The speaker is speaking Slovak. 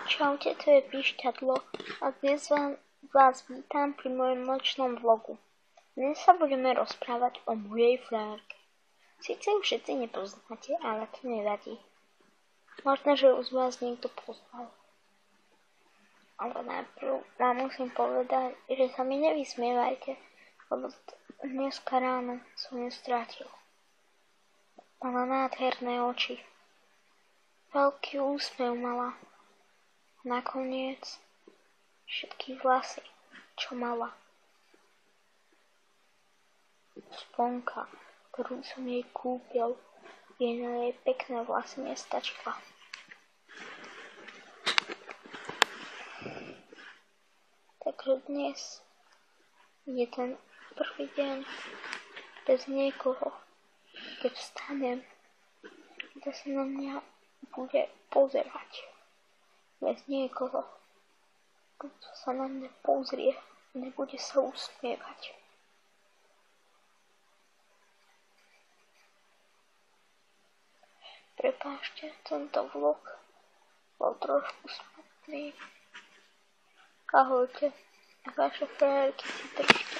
Čaute, to je Pišťadlo a dnes vás vítam pri mojom nočnom vlogu. Dnes sa budeme rozprávať o mojej frajerke. Sice ju všetci nepoznáte, ale to nevadí. Možno, že už vás niekto poznal. Ale najprv vám musím povedať, že sa mi nevysmievajte, lebo dneska ráno som ju stratil. Mala nádherné oči. Veľký úsmev mala. Nakoniec všetky vlasy, čo mala. Sponka, ktorú som jej kúpil, jej na jej pekné vlasy nestačila. Takže dnes je ten prvý deň bez niekoho. Keď vstanem, kto sa na mňa bude pozerať. Bez niekoho, kto sa na mňa pozrie a nebude sa usmievať. Prepáčte, tento vlog bol trošku smutný. Ahojte, a vaše frajerky si držte.